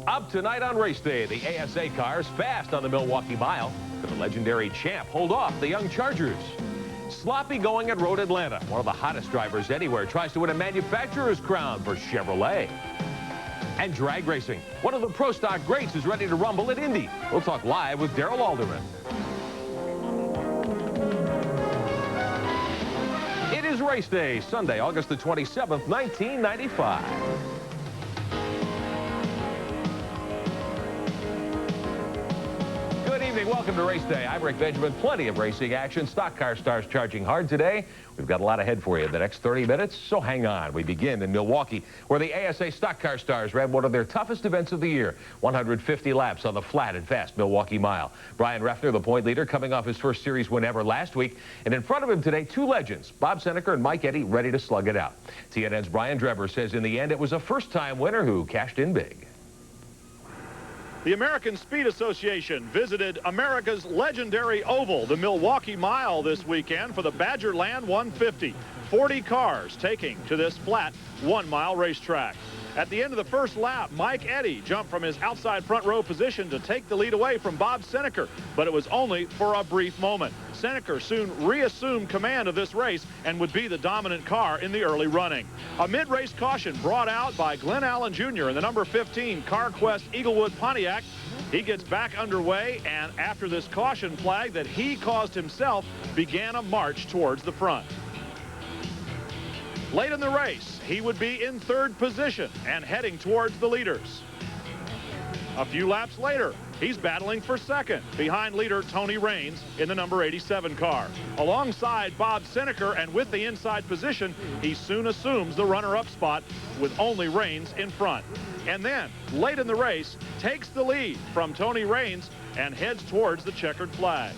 Up tonight on race day, the ASA cars fast on the Milwaukee Mile. Could the legendary champ hold off the young Chargers? Sloppy going at Road Atlanta. One of the hottest drivers anywhere tries to win a manufacturer's crown for Chevrolet. And drag racing. One of the Pro Stock greats is ready to rumble at Indy. We'll talk live with Darrell Alderman. It is race day, Sunday, August the 27th, 1995. Welcome to Race Day. I'm Rick Benjamin. Plenty of racing action. Stock car stars charging hard today. We've got a lot ahead for you in the next 30 minutes, so hang on. We begin in Milwaukee, where the ASA stock car stars ran one of their toughest events of the year. 150 laps on the flat and fast Milwaukee Mile. Brian Reffner, the point leader, coming off his first series win ever last week. And in front of him today, two legends, Bob Seneker and Mike Eddy, ready to slug it out. TNN's Brian Drebber says in the end, it was a first-time winner who cashed in big. The American Speed Association visited America's legendary oval, the Milwaukee Mile, this weekend for the Badgerland 150. 40 cars taking to this flat 1-mile racetrack. At the end of the first lap, Mike Eddy jumped from his outside front row position to take the lead away from Bob Seneker, but it was only for a brief moment. Seneker soon reassumed command of this race and would be the dominant car in the early running. A mid-race caution brought out by Glenn Allen Jr. in the number 15 CarQuest Eaglewood Pontiac. He gets back underway, and after this caution flag that he caused himself, began a march towards the front. Late in the race, he would be in third position and heading towards the leaders. A few laps later, he's battling for second behind leader Tony Raines in the number 87 car. Alongside Bob Seneker, and with the inside position, he soon assumes the runner-up spot with only Raines in front. And then, late in the race, takes the lead from Tony Raines and heads towards the checkered flag.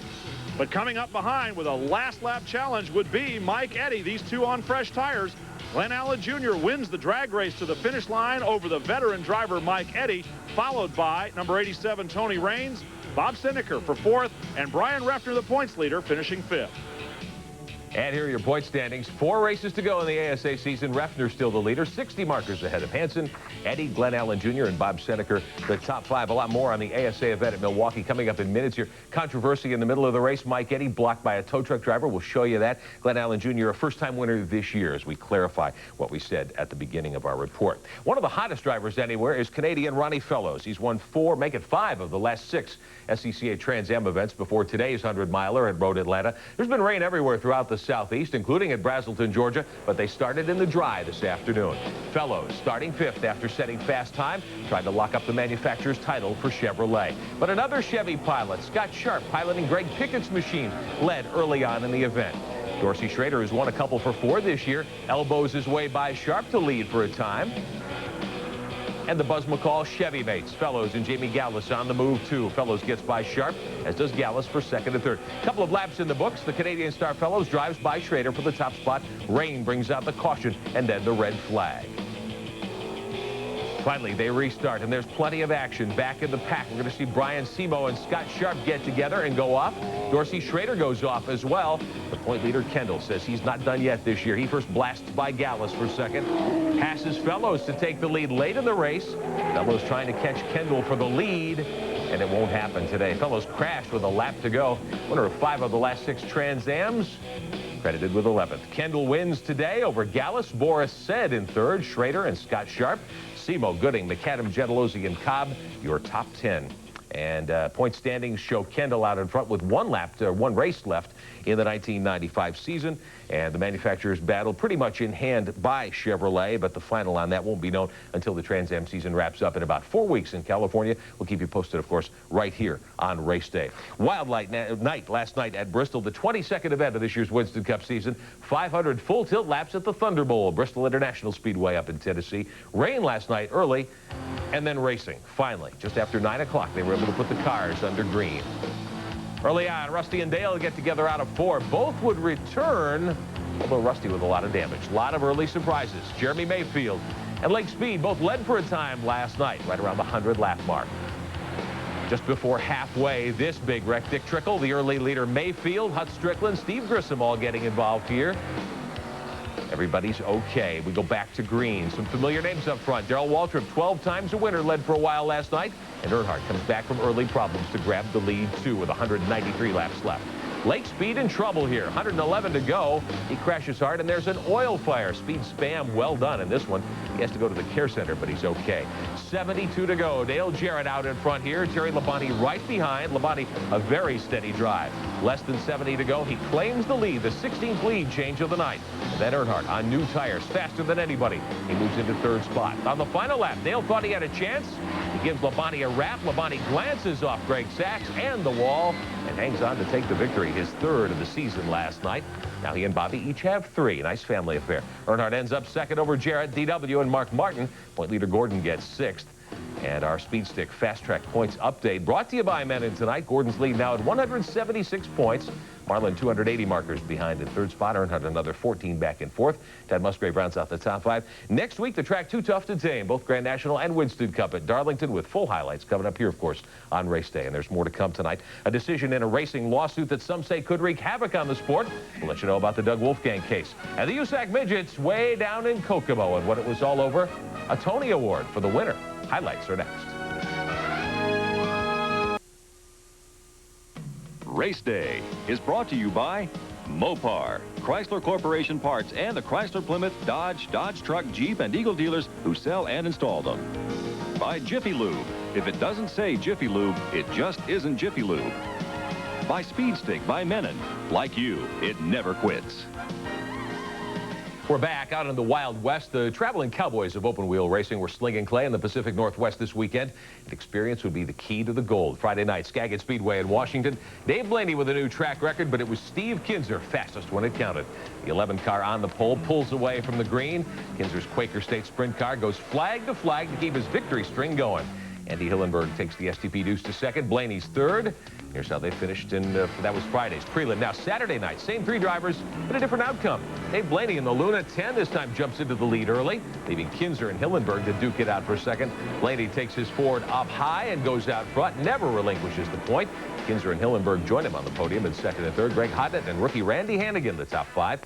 But coming up behind with a last lap challenge would be Mike Eddy. These two on fresh tires. Glenn Allen Jr. wins the drag race to the finish line over the veteran driver Mike Eddy, followed by number 87 Tony Raines, Bob Seneker for fourth, and Brian Reffner, the points leader, finishing fifth. And here are your point standings. 4 races to go in the ASA season. Reffner still the leader, 60 markers ahead of Hansen, Eddy, Glenn Allen Jr., and Bob Seneker, the top 5. A lot more on the ASA event at Milwaukee coming up in minutes here. Controversy in the middle of the race. Mike Eddy blocked by a tow truck driver. We'll show you that. Glenn Allen Jr., a first-time winner this year, as we clarify what we said at the beginning of our report. One of the hottest drivers anywhere is Canadian Ronnie Fellows. He's won 4, make it 5 of the last 6 SCCA Trans Am events before today's 100-miler at Road Atlanta. There's been rain everywhere throughout the southeast, including at Braselton, Georgia, but they started in the dry this afternoon. Fellows starting 5th after setting fast time, tried to lock up the manufacturer's title for Chevrolet. But another Chevy pilot, Scott Sharp, piloting Greg Pickett's machine, led early on in the event. Dorsey Schrader has won a couple for Ford this year, elbows his way by Sharp to lead for a time. And the Buzz McCall Chevy mates, Fellows and Jamie Gallus on the move too. Fellows gets by Sharp, as does Gallus for second and third. Couple of laps in the books. The Canadian Star Fellows drives by Schrader for the top spot. Rain brings out the caution and then the red flag. Finally, they restart, and there's plenty of action back in the pack. We're going to see Brian Simo and Scott Sharp get together and go off. Dorsey Schrader goes off as well. The point leader, Kendall, says he's not done yet this year. He first blasts by Gallus for second. Passes Fellows to take the lead late in the race. Fellows trying to catch Kendall for the lead, and it won't happen today. Fellows crashed with a lap to go. Winner of 5 of the last 6 Trans Ams, credited with 11th. Kendall wins today over Gallus, Boris Said in third, Schrader and Scott Sharp. Simo, Gooding, McAdam, Gentilozzi, and Cobb, your top 10. And point standings show Kendall out in front with one race left in the 1995 season. And the manufacturer's battle pretty much in hand by Chevrolet, but the final on that won't be known until the Trans Am season wraps up in about 4 weeks in California. We'll keep you posted, of course, right here on Race Day. Wild night last night at Bristol, the 22nd event of this year's Winston Cup season. 500 full tilt laps at the Thunder Bowl, Bristol International Speedway up in Tennessee. Rain last night early, and then racing. Finally, just after 9 o'clock, they were able to put the cars under green. Early on, Rusty and Dale get together out of 4. Both would return, although Rusty with a lot of damage. A lot of early surprises. Jeremy Mayfield and Lake Speed both led for a time last night, right around the 100-lap mark. Just before halfway, this big wreck, Dick Trickle, the early leader Mayfield, Hut Strickland, Steve Grissom all getting involved here. Everybody's okay. We go back to green. Some familiar names up front. Darrell Waltrip, 12 times a winner, led for a while last night. And Earnhardt comes back from early problems to grab the lead, too, with 193 laps left. Lake Speed in trouble here. 111 to go. He crashes hard, and there's an oil fire. Speed spam well done in this one. He has to go to the care center, but he's okay. 72 to go. Dale Jarrett out in front here. Terry Labonte right behind. Labonte, a very steady drive. Less than 70 to go. He claims the lead, the 16th lead change of the night. And then Earnhardt on new tires, faster than anybody. He moves into third spot. On the final lap, Dale thought he had a chance. He gives Labonte a wrap. Labonte glances off Greg Sachs and the wall and hangs on to take the victory, his third of the season last night. Now he and Bobby each have 3. Nice family affair. Earnhardt ends up second over Jarrett, DW, and Mark Martin. Point leader Gordon gets 6th. And our Speed Stick Fast Track Points update brought to you by Menon tonight. Gordon's lead now at 176 points. Marlin 280 markers behind in third spot. Earnhardt another 14 back in fourth. Ted Musgrave rounds out the top 5. Next week, the track too tough to tame. Both Grand National and Winston Cup at Darlington with full highlights coming up here, of course, on race day. And there's more to come tonight. A decision in a racing lawsuit that some say could wreak havoc on the sport. We'll let you know about the Doug Wolfgang case. And the USAC Midgets way down in Kokomo. And when it was all over, a Tony Award for the winner. Highlights are next. Race Day is brought to you by Mopar, Chrysler Corporation parts, and the Chrysler, Plymouth, Dodge, Dodge Truck, Jeep, and Eagle dealers who sell and install them. By Jiffy Lube. If it doesn't say Jiffy Lube, it just isn't Jiffy Lube. By Speed Stick by Menon. Like you, it never quits. We're back out in the Wild West. The traveling cowboys of open wheel racing were slinging clay in the Pacific Northwest this weekend. And experience would be the key to the gold. Friday night, Skagit Speedway in Washington. Dave Blaney with a new track record, but it was Steve Kinzer fastest when it counted. The 11 car on the pole pulls away from the green. Kinzer's Quaker State sprint car goes flag to flag to keep his victory string going. Andy Hillenberg takes the STP Deuce to second. Blaney's third. Here's how they finished in, that was Friday's prelim. Now Saturday night, same 3 drivers, but a different outcome. Dave Blaney in the Luna 10 this time jumps into the lead early, leaving Kinzer and Hillenberg to duke it out for second. Blaney takes his Ford up high and goes out front, never relinquishes the point. Kinzer and Hillenberg join him on the podium in second and third. Greg Hodnett and rookie Randy Hannigan, the top 5.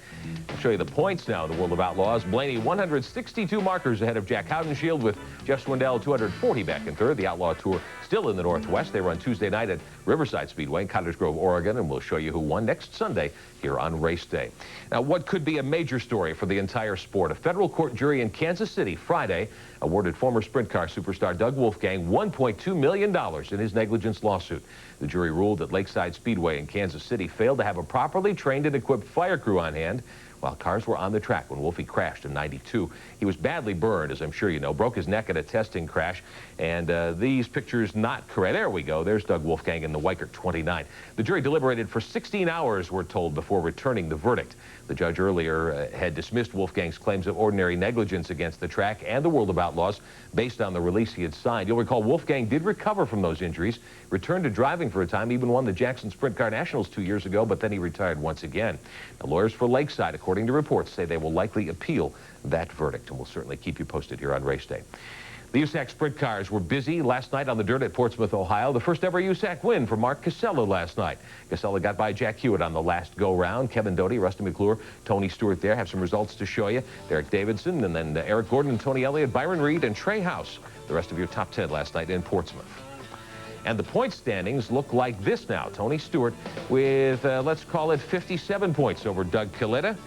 I'll show you the points now in the World of Outlaws. Blaney 162 markers ahead of Jack Haudenschild, with Jeff Swindell 240 back in third. The Outlaw Tour still in the Northwest. They run Tuesday night at Riverside Speedway in Cottage Grove, Oregon, and we'll show you who won next Sunday here on Race Day. Now, what could be a major story for the entire sport? A federal court jury in Kansas City Friday awarded former sprint car superstar Doug Wolfgang $1.2 million in his negligence lawsuit. The jury ruled that Lakeside Speedway in Kansas City failed to have a properly trained and equipped fire crew on hand while cars were on the track when Wolfie crashed in '92. He was badly burned, as I'm sure you know, broke his neck at a testing crash, and these pictures not correct. There we go. There's Doug Wolfgang in the Weikert 29. The jury deliberated for 16 hours, we're told, before returning the verdict. The judge earlier had dismissed Wolfgang's claims of ordinary negligence against the track and the World of Outlaws based on the release he had signed. You'll recall Wolfgang did recover from those injuries, returned to driving for a time, even won the Jackson Sprint Car Nationals 2 years ago, but then he retired once again. Now, lawyers for Lakeside, according to reports, say they will likely appeal that verdict, and we'll certainly keep you posted here on Race Day. The USAC sprint cars were busy last night on the dirt at Portsmouth, Ohio. The first ever USAC win for Mark Casella last night. Casella got by Jack Hewitt on the last go-round. Kevin Doty, Rusty McClure, Tony Stewart there. Have some results to show you. Derek Davidson, and then Eric Gordon and Tony Elliott, Byron Reed, and Trey House. The rest of your top 10 last night in Portsmouth. And the point standings look like this now. Tony Stewart with, let's call it 57 points over Doug Coletta.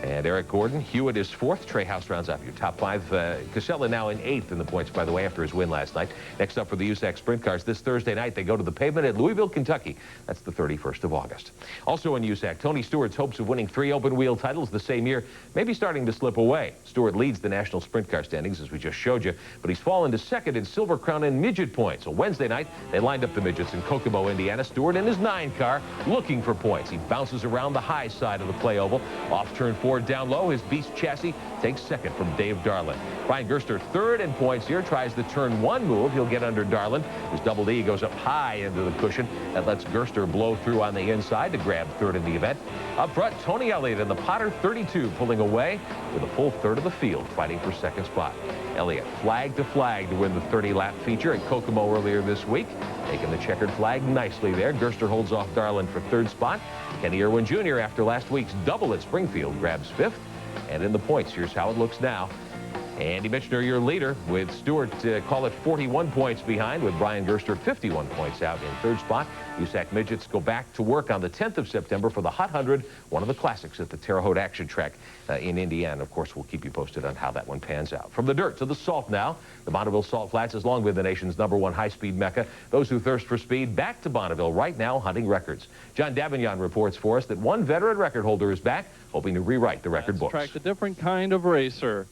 And Eric Gordon, Hewitt is 4th. Trey House rounds up your top 5. Casella now in 8th in the points, by the way, after his win last night. Next up for the USAC Sprint Cars this Thursday night, they go to the pavement at Louisville, Kentucky. That's the 31st of August. Also in USAC, Tony Stewart's hopes of winning 3 open wheel titles the same year may be starting to slip away. Stewart leads the national sprint car standings, as we just showed you, but he's fallen to 2nd in Silver Crown and midget points. So Wednesday night, they lined up the midgets in Kokomo, Indiana. Stewart in his 9 car looking for points. He bounces around the high side of the play oval. Off turn 4 down low. His Beast chassis takes 2nd from Dave Darlin. Brian Gerster 3rd in points here, tries the turn 1 move. He'll get under Darlin. His Double D goes up high into the cushion. That lets Gerster blow through on the inside to grab 3rd in the event. Up front, Tony Elliott in the Potter 32 pulling away with a full 1/3 of the field fighting for 2nd spot. Elliott flag to flag to win the 30-lap feature at Kokomo earlier this week. Taking the checkered flag nicely there. Gerster holds off Darlin for 3rd spot. Kenny Irwin Jr., after last week's double at Springfield, grabs 5th. And in the points, here's how it looks now. Andy Michener, your leader, with Stewart, call it 41 points behind, with Brian Gerster 51 points out in third spot. USAC Midgets go back to work on the 10th of September for the Hot 100, one of the classics at the Terre Haute Action Track in Indiana. Of course, we'll keep you posted on how that one pans out. From the dirt to the salt now. The Bonneville Salt Flats has long been the nation's #1 high-speed mecca. Those who thirst for speed back to Bonneville right now hunting records. John Davignon reports for us that one veteran record holder is back, hoping to rewrite the record books. Attract a different kind of racer.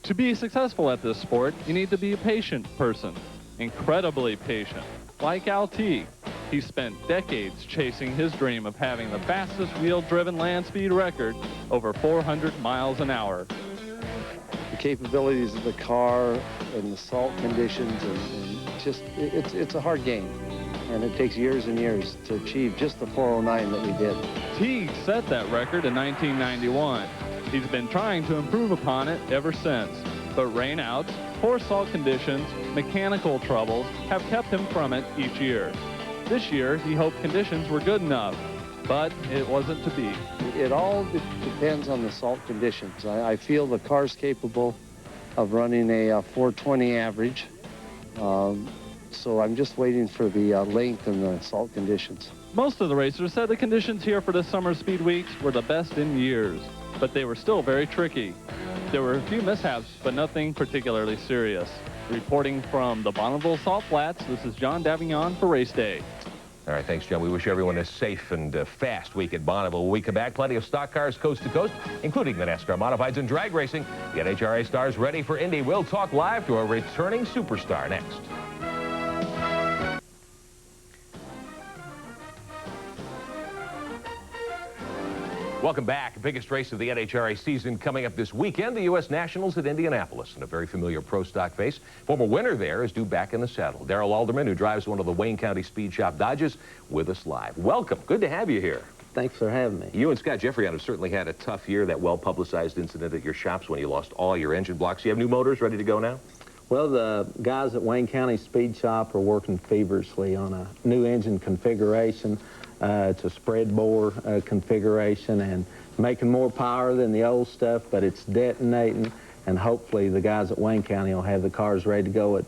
To be successful at this sport, you need to be a patient person. Incredibly patient. Like Al T. He spent decades chasing his dream of having the fastest wheel-driven land speed record, over 400 miles an hour. The capabilities of the car and the salt conditions, and just, it's a hard game. And it takes years and years to achieve just the 409 that we did. T set that record in 1991. He's been trying to improve upon it ever since. But rainouts, poor salt conditions, mechanical troubles have kept him from it each year. This year, he hoped conditions were good enough, but it wasn't to be. It all depends on the salt conditions. I feel the car's capable of running a 420 average. So I'm just waiting for the length and the salt conditions. Most of the racers said the conditions here for this summer's speed weeks were the best in years, but they were still very tricky. There were a few mishaps, but nothing particularly serious. Reporting from the Bonneville Salt Flats, this is John Davignon for Race Day. All right, thanks, John. We wish everyone a safe and fast week at Bonneville. When we come back, plenty of stock cars coast to coast, including the NASCAR Modifieds and drag racing. The NHRA stars ready for Indy. We'll talk live to a returning superstar next. Welcome back. Biggest race of the NHRA season coming up this weekend, the U.S. Nationals at Indianapolis. And a very familiar pro stock face. Former winner there is due back in the saddle. Darrell Alderman, who drives one of the Wayne County Speed Shop Dodges, with us live. Welcome. Good to have you here. Thanks for having me. You and Scott Jeffrey have certainly had a tough year, that well-publicized incident at your shops when you lost all your engine blocks. You have new motors ready to go now? Well, the guys at Wayne County Speed Shop are working feverishly on a new engine configuration. It's a spread bore configuration and making more power than the old stuff, but it's detonating, and hopefully the guys at Wayne County will have the cars ready to go at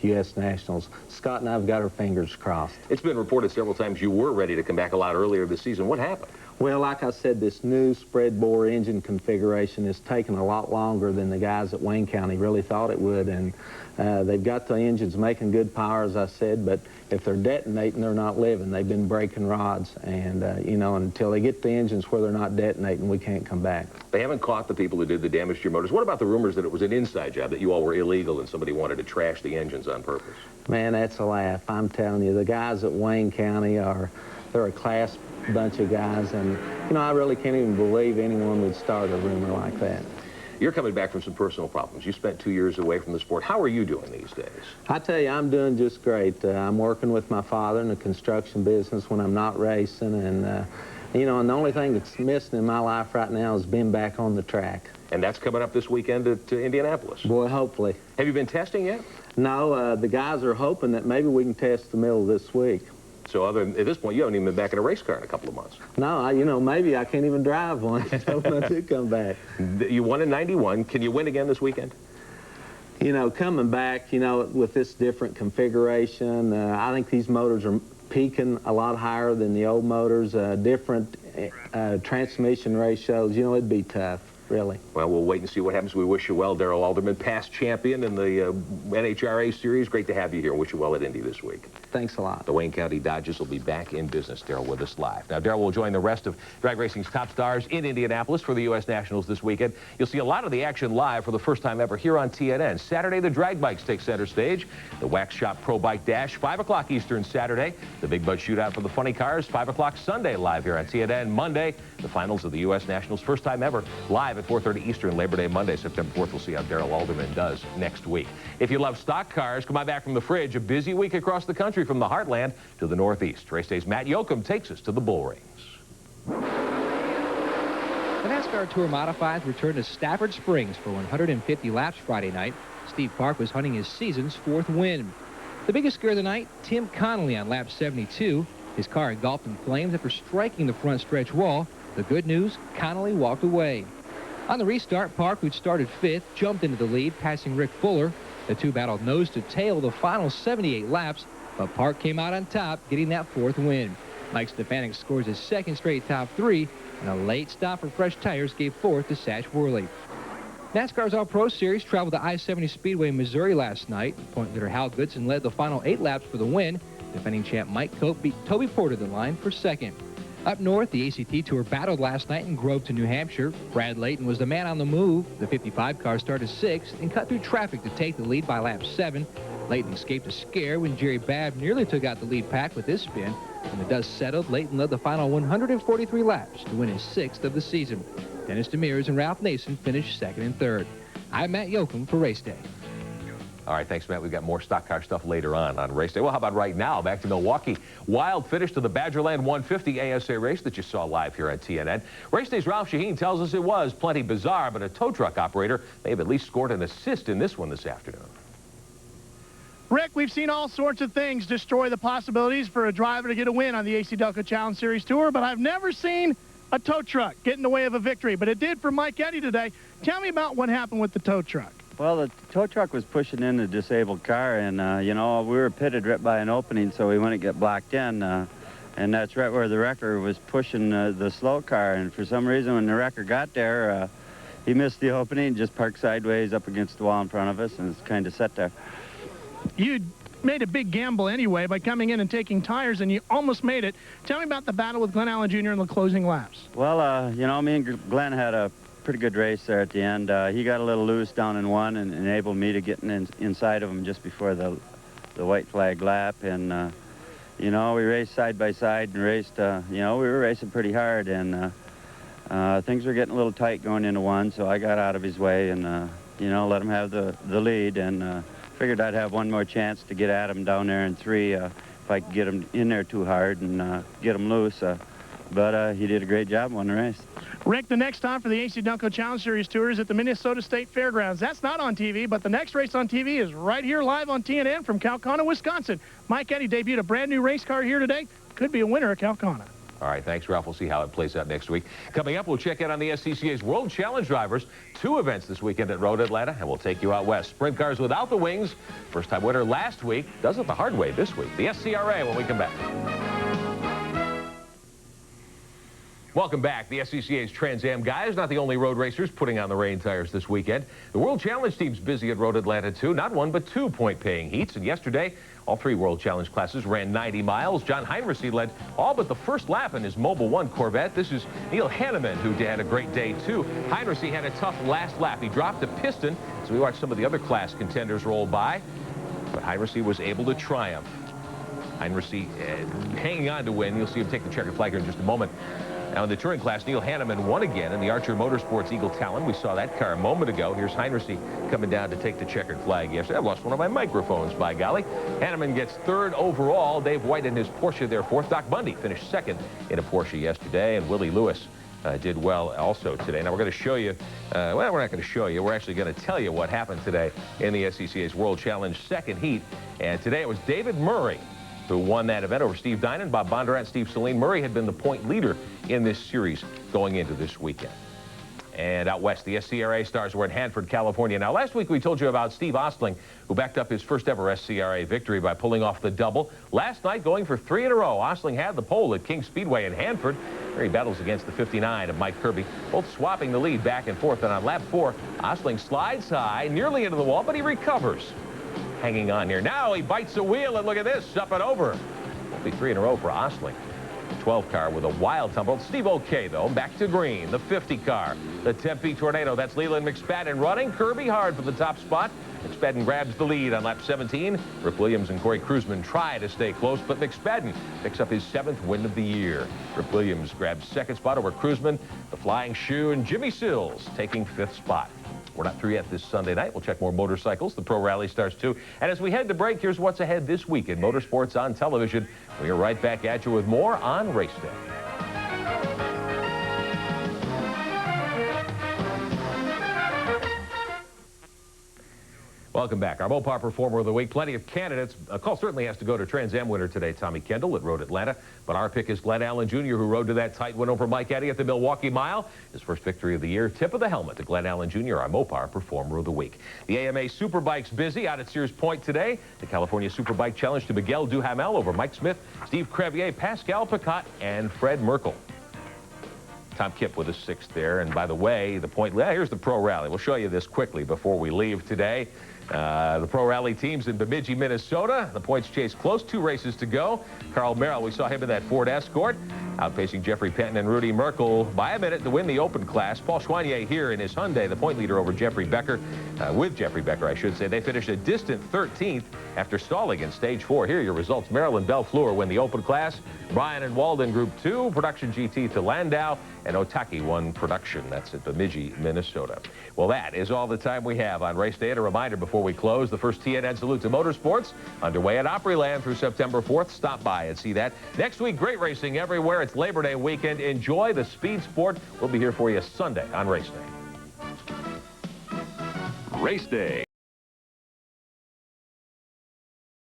U.S. Nationals. Scott and I have got our fingers crossed. It's been reported several times you were ready to come back a lot earlier this season. What happened? Well, like I said, this new spread bore engine configuration has taken a lot longer than the guys at Wayne County really thought it would, and they've got the engines making good power, as I said, but if they're detonating, they're not living. They've been breaking rods, and, you know, until they get the engines where they're not detonating, we can't come back. They haven't caught the people who did the damage to your motors. What about the rumors that it was an inside job, that you all were illegal and somebody wanted to trash the engines on purpose? Man, that's a laugh. I'm telling you, the guys at Wayne County they're a class bunch of guys, and, you know, I really can't even believe anyone would start a rumor like that. You're coming back from some personal problems. You spent 2 years away from the sport. How are you doing these days? I tell you, I'm doing just great. I'm working with my father in the construction business when I'm not racing, and, you know, and the only thing that's missing in my life right now is being back on the track. And that's coming up this weekend at Indianapolis. Boy, hopefully. Have you been testing yet? No, the guys are hoping that maybe we can test the middle of this week. So at this point, you haven't even been back in a race car in a couple of months. No, you know, maybe I can't even drive one when I do come back. You won in '91. Can you win again this weekend? You know, coming back, you know, with this different configuration, I think these motors are peaking a lot higher than the old motors, different transmission ratios. You know, it'd be tough, really. Well, we'll wait and see what happens. We wish you well, Darrell Alderman, past champion in the NHRA series. Great to have you here. Wish you well at Indy this week. Thanks a lot. The Wayne County Dodgers will be back in business. Darrell with us live. Now, Darrell will join the rest of drag racing's top stars in Indianapolis for the U.S. Nationals this weekend. You'll see a lot of the action live for the first time ever here on TNN. Saturday, the drag bikes take center stage. The Wax Shop Pro Bike Dash, 5 o'clock Eastern Saturday. The Big Bud Shootout for the funny cars, 5 o'clock Sunday live here on TNN. Monday, the finals of the U.S. Nationals, first time ever, live at 4:30 Eastern, Labor Day Monday, September 4th. We'll see how Darrell Alderman does next week. If you love stock cars, come on back from the fridge. A busy week across the country from the heartland to the northeast. Race Day's Matt Yoakum takes us to the bull rings. The NASCAR Tour Modifieds returned to Stafford Springs for 150 laps Friday night. Steve Park was hunting his season's 4th win. The biggest scare of the night, Tim Connolly on lap 72. His car engulfed in flames after striking the front stretch wall. The good news, Connolly walked away. On the restart, Park, who'd started 5th, jumped into the lead, passing Rick Fuller. The two battled nose to tail the final 78 laps, but Park came out on top, getting that 4th win. Mike Stefanik scores his 2nd straight top 3, and a late stop for fresh tires gave 4th to Satch Worley. NASCAR's All-Pro Series traveled to I-70 Speedway in Missouri last night. Point leader Hal Goodson led the final 8 laps for the win. Defending champ Mike Cope beat Toby Porter to the line for 2nd. Up north, the ACT Tour battled last night in Groveton, New Hampshire. Brad Layton was the man on the move. The 55 car started 6th and cut through traffic to take the lead by lap 7. Layton escaped a scare when Jerry Babb nearly took out the lead pack with his spin. When the dust settled, Layton led the final 143 laps to win his 6th of the season. Dennis Demers and Ralph Nason finished 2nd and 3rd. I'm Matt Yoakum for Race Day. All right, thanks, Matt. We've got more stock car stuff later on Race Day. Well, how about right now? Back to Milwaukee. Wild finish to the Badgerland 150 ASA race that you saw live here on TNN. Race Day's Ralph Shaheen tells us it was plenty bizarre, but a tow truck operator may have at least scored an assist in this one this afternoon. Rick, we've seen all sorts of things destroy the possibilities for a driver to get a win on the AC Delco Challenge Series Tour, but I've never seen a tow truck get in the way of a victory. But it did for Mike Eddy today. Tell me about what happened with the tow truck. Well, the tow truck was pushing in a disabled car, and, you know, we were pitted right by an opening, so we wouldn't get blocked in. And that's right where the wrecker was pushing the slow car. And for some reason, when the wrecker got there, he missed the opening and just parked sideways up against the wall in front of us, and it's kind of set there. You made a big gamble anyway by coming in and taking tires, and you almost made it. Tell me about the battle with Glenn Allen Jr. in the closing laps. Well, you know, me and Glenn had a pretty good race there at the end. He got a little loose down in 1 and enabled me to get inside of him just before the white flag lap. And, you know, we raced side by side and raced, you know, we were racing pretty hard. And things were getting a little tight going into 1, so I got out of his way and, you know, let him have the lead. And figured I'd have one more chance to get at him down there in 3 if I could get him in there too hard and get him loose. But he did a great job, won the race. Rick, the next time for the AC Delco Challenge Series Tour is at the Minnesota State Fairgrounds. That's not on TV, but the next race on TV is right here live on TNN from Calcana, Wisconsin. Mike Eddy debuted a brand new race car here today. Could be a winner at Calcana. All right, thanks, Ralph. We'll see how it plays out next week. Coming up, we'll check in on the SCCA's World Challenge drivers. 2 events this weekend at Road Atlanta, and we'll take you out west. Sprint cars without the wings. First-time winner last week. Does it the hard way this week. The SCRA when we come back. Welcome back. The SCCA's Trans Am guys, not the only road racers putting on the rain tires this weekend. The World Challenge team's busy at Road Atlanta, too. Not 1, but 2 point-paying heats. And yesterday, all 3 World Challenge classes ran 90 miles. John Heinrichsey led all but the first lap in his Mobil 1 Corvette. This is Neil Hanneman, who had a great day, too. Heinrichsey had a tough last lap. He dropped a piston, so we watched some of the other class contenders roll by. But Heinrichsey was able to triumph. Heinrichsey hanging on to win. You'll see him take the checkered flag here in just a moment. Now in the touring class, Neil Hanneman won again in the Archer Motorsports Eagle Talon. We saw that car a moment ago. Here's Heinrichsey coming down to take the checkered flag yesterday. I lost one of my microphones, by golly. Hanneman gets 3rd overall. Dave White in his Porsche there 4th. Doc Bundy finished 2nd in a Porsche yesterday, and Willie Lewis did well also today. Now we're going to show you, well, we're not going to show you. We're actually going to tell you what happened today in the SCCA's World Challenge 2nd heat. And today it was David Murray who won that event over Steve Dinan, Bob Bondurant, Steve Saline. Murray had been the point leader in this series going into this weekend. And out west, the SCRA stars were in Hanford, California. Now, last week we told you about Steve Ostling, who backed up his first ever SCRA victory by pulling off the double. Last night, going for 3 in a row, Ostling had the pole at King Speedway in Hanford, where he battles against the 59 of Mike Kirby, both swapping the lead back and forth. And on lap 4, Ostling slides high, nearly into the wall, but he recovers. Hanging on here. Now he bites the wheel, and look at this, up and over. Won't be 3 in a row for Ostling. 12 car with a wild tumble. Steve OK, though, back to green. The 50 car, the Tempe Tornado. That's Leland McSpadden running. Kirby hard for the top spot. McSpadden grabs the lead on lap 17. Rip Williams and Corey Kruzman try to stay close, but McSpadden picks up his 7th win of the year. Rip Williams grabs 2nd spot over Kruzman, the Flying Shoe, and Jimmy Sills taking 5th spot. We're not through yet this Sunday night. We'll check more motorcycles. The Pro Rally starts too. And as we head to break, here's what's ahead this week in motorsports on television. We are right back at you with more on Race Day. Welcome back. Our Mopar Performer of the Week. Plenty of candidates. A call certainly has to go to Trans Am winner today, Tommy Kendall at Road Atlanta. But our pick is Glenn Allen Jr., who rode to that tight win over Mike Eddy at the Milwaukee Mile. His first victory of the year. Tip of the helmet to Glenn Allen Jr., our Mopar Performer of the Week. The AMA Superbike's busy out at Sears Point today. The California Superbike Challenge to Miguel Duhamel over Mike Smith, Steve Crevier, Pascal Picotte, and Fred Merkel. Tom Kipp with a 6th there. And by the way, the point, here's the Pro Rally. We'll show you this quickly before we leave today. The Pro Rally teams in Bemidji, Minnesota. The points chase close. 2 races to go. Carl Merrill, we saw him in that Ford Escort, outpacing Jeffrey Penton and Rudy Merkel by a minute to win the open class. Paul Schwanier here in his Hyundai, the point leader over Jeffrey Becker. With Jeffrey Becker, I should say. They finished a distant 13th after stalling in stage 4. Here are your results. Marilyn Belfleur win the open class. Bryan and Walden Group 2. Production GT to Landau. And Otaki won production. That's at Bemidji, Minnesota. Well, that is all the time we have on Race Day. And a reminder before we close, the first TNN Salute to Motorsports underway at Opryland through September 4th. Stop by and see that. Next week, great racing everywhere. It's Labor Day weekend. Enjoy the speed sport. We'll be here for you Sunday on Race Day. Race Day.